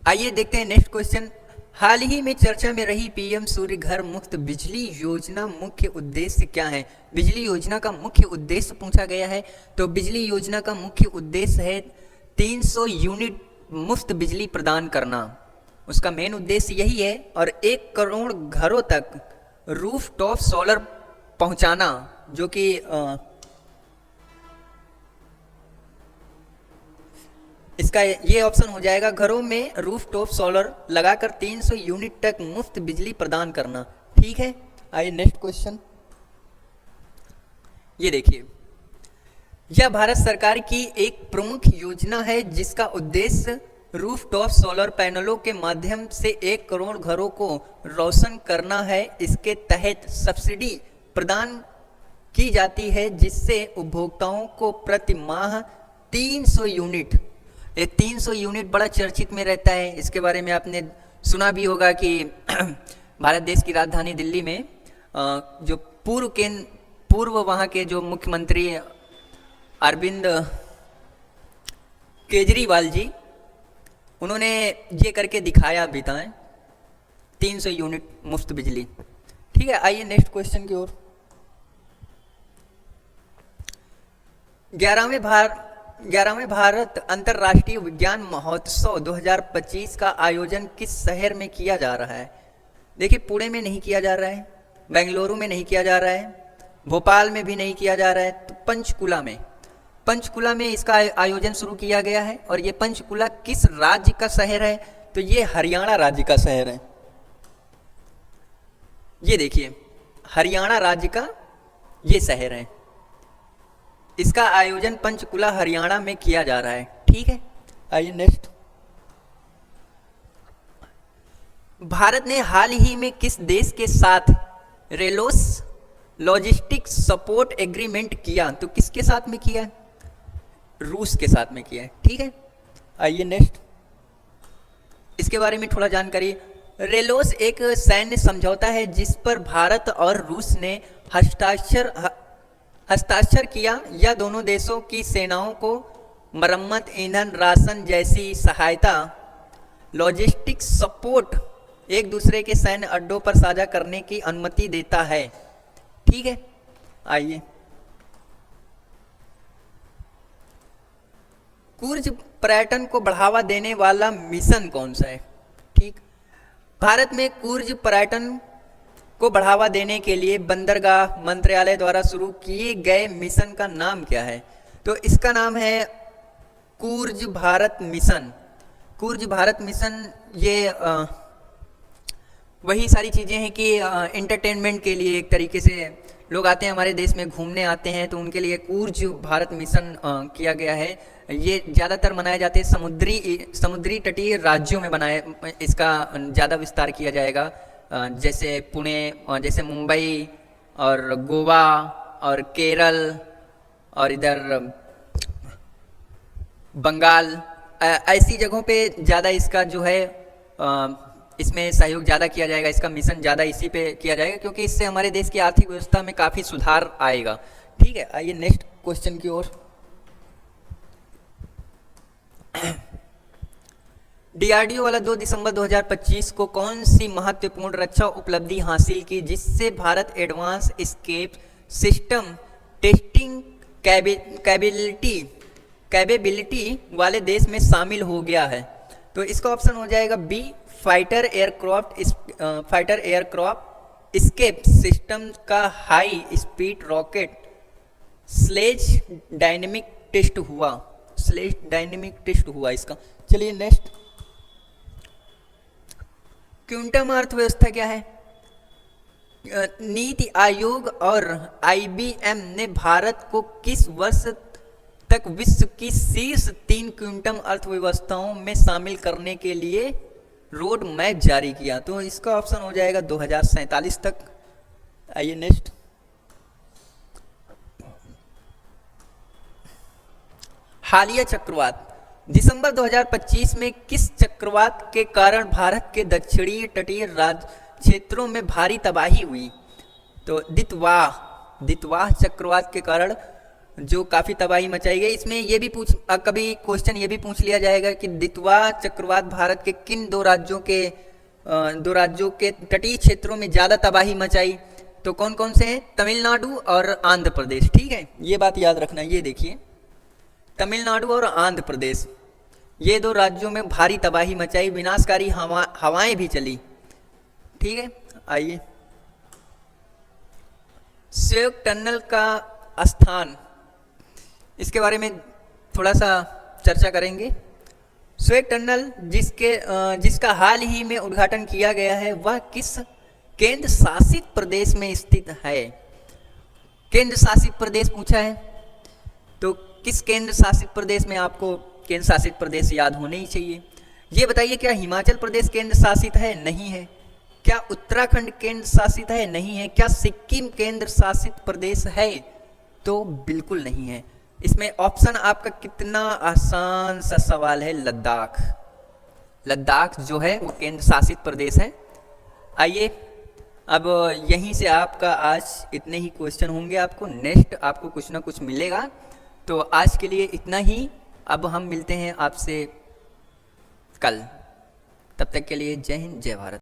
आइए देखते हैं नेक्स्ट क्वेश्चन। हाल ही में चर्चा में रही पीएम सूर्य घर मुफ्त बिजली योजना मुख्य उद्देश्य क्या है? बिजली योजना का मुख्य उद्देश्य पूछा गया है। तो बिजली योजना का मुख्य उद्देश्य है 300 यूनिट मुफ्त बिजली प्रदान करना। उसका मेन उद्देश्य यही है। और 1 करोड़ घरों तक रूफ टॉप सोलर पहुंचाना, जो कि इसका ये ऑप्शन हो जाएगा, घरों में रूफ टॉप सोलर लगाकर 300 यूनिट तक मुफ्त बिजली प्रदान करना। ठीक है, आइए नेक्स्ट क्वेश्चन। ये देखिए, यह भारत सरकार की एक प्रमुख योजना है जिसका उद्देश्य रूफ टॉप सोलर पैनलों के माध्यम से 1 करोड़ घरों को रोशन करना है। इसके तहत सब्सिडी प्रदान की जाती है जिससे उपभोक्ताओं को प्रति माह 300 यूनिट, ये 300 यूनिट बड़ा चर्चित में रहता है। इसके बारे में आपने सुना भी होगा कि भारत देश की राजधानी दिल्ली में जो पूर्व वहाँ के जो मुख्यमंत्री अरविंद केजरीवाल जी, उन्होंने ये करके दिखाया भी था, 300 यूनिट मुफ्त बिजली। ठीक है, आइए नेक्स्ट क्वेश्चन की ओर। 11वें भारत अंतर्राष्ट्रीय विज्ञान महोत्सव 2025 का आयोजन किस शहर में किया जा रहा है? देखिए, पुणे में नहीं किया जा रहा है, बेंगलुरु में नहीं किया जा रहा है, भोपाल में भी नहीं किया जा रहा है, तो पंचकुला में इसका आयोजन शुरू किया गया है। और ये पंचकुला किस राज्य का शहर है? तो ये हरियाणा राज्य का शहर है। ये देखिए, हरियाणा राज्य का ये शहर है। इसका आयोजन पंचकुला हरियाणा में किया जा रहा है। ठीक है, आइए नेक्स्ट। भारत ने हाल ही में किस देश के साथ रेलोस लॉजिस्टिक्स सपोर्ट एग्रीमेंट किया? तो किसके साथ में किया है? रूस के साथ में किया है। ठीक है, आइए नेक्स्ट, इसके बारे में थोड़ा जानकारी। रेलोस एक सैन्य समझौता है जिस पर भारत और रूस ने हस्ताक्षर किया। यह दोनों देशों की सेनाओं को मरम्मत, ईंधन, राशन जैसी सहायता, लॉजिस्टिक्स सपोर्ट एक दूसरे के सैन्य अड्डों पर साझा करने की अनुमति देता है। ठीक है, आइए। कुर्ज पर्यटन को बढ़ावा देने वाला मिशन कौन सा है? ठीक, भारत में कुर्ज पर्यटन को बढ़ावा देने के लिए बंदरगाह मंत्रालय द्वारा शुरू किए गए मिशन का नाम क्या है? तो इसका नाम है कुर्ज भारत मिशन। कुर्ज भारत मिशन ये वही सारी चीज़ें हैं कि एंटरटेनमेंट के लिए एक तरीके से लोग आते हैं हमारे देश में, घूमने आते हैं, तो उनके लिए कुर्ज भारत मिशन किया गया है। ये ज़्यादातर मनाए जाते हैं समुद्री तटीय राज्यों में इसका ज़्यादा विस्तार किया जाएगा, जैसे पुणे, जैसे मुंबई और गोवा और केरल और इधर बंगाल, ऐसी जगहों पे ज़्यादा इसका जो है इसमें सहयोग ज़्यादा किया जाएगा। इसका मिशन ज़्यादा इसी पे किया जाएगा क्योंकि इससे हमारे देश की आर्थिक व्यवस्था में काफ़ी सुधार आएगा। ठीक है, आइए नेक्स्ट क्वेश्चन की ओर। डीआरडीओ वाला 2 दिसंबर 2025 को कौन सी महत्वपूर्ण रक्षा उपलब्धि हासिल की जिससे Bharat advance escape system testing capability वाले देश में शामिल हो गया है? तो इसका ऑप्शन हो जाएगा B, fighter aircraft escape system का high speed rocket sled dynamic test हुआ इसका। चलिए नेक्स्ट, क्वांटम अर्थव्यवस्था क्या है? नीति आयोग और आईबीएम ने भारत को किस वर्ष तक विश्व की शीर्ष 3 क्वांटम अर्थव्यवस्थाओं में शामिल करने के लिए रोड मैप जारी किया? तो इसका ऑप्शन हो जाएगा 2047 तक। आइए नेक्स्ट, हालिया चक्रवात दिसंबर 2025 में किस चक्रवात के कारण भारत के दक्षिणी तटीय राज्य क्षेत्रों में भारी तबाही हुई? तो दितवाह चक्रवात के कारण जो काफ़ी तबाही मचाई गई। इसमें ये भी कभी क्वेश्चन ये भी पूछ लिया जाएगा कि दितवा चक्रवात भारत के किन दो राज्यों के तटीय क्षेत्रों में ज़्यादा तबाही मचाई, तो कौन कौन से हैं? तमिलनाडु और आंध्र प्रदेश। ठीक है, ये बात याद रखना। ये देखिए, तमिलनाडु और आंध्र प्रदेश, ये दो राज्यों में भारी तबाही मचाई, विनाशकारी हवाएं भी चली। ठीक है, आइए सुएज टनल का स्थान, इसके बारे में थोड़ा सा चर्चा करेंगे। सुएज टनल जिसका हाल ही में उद्घाटन किया गया है, वह किस केंद्र शासित प्रदेश में स्थित है? केंद्र शासित प्रदेश पूछा है, तो किस केंद्र शासित प्रदेश में? आपको केंद्र शासित प्रदेश याद होने ही चाहिए। ये बताइए, क्या हिमाचल प्रदेश केंद्र शासित है? नहीं है। क्या उत्तराखंड केंद्र शासित है? नहीं है। क्या सिक्किम केंद्र शासित प्रदेश है? तो बिल्कुल नहीं है। इसमें ऑप्शन आपका कितना आसान सा सवाल है, लद्दाख। लद्दाख जो है वो केंद्र शासित प्रदेश है। आइए, अब यहीं से आपका आज इतने ही क्वेश्चन होंगे। आपको नेक्स्ट आपको कुछ ना कुछ मिलेगा। तो आज के लिए इतना ही। अब हम मिलते हैं आपसे कल। तब तक के लिए जय हिंद, जय भारत।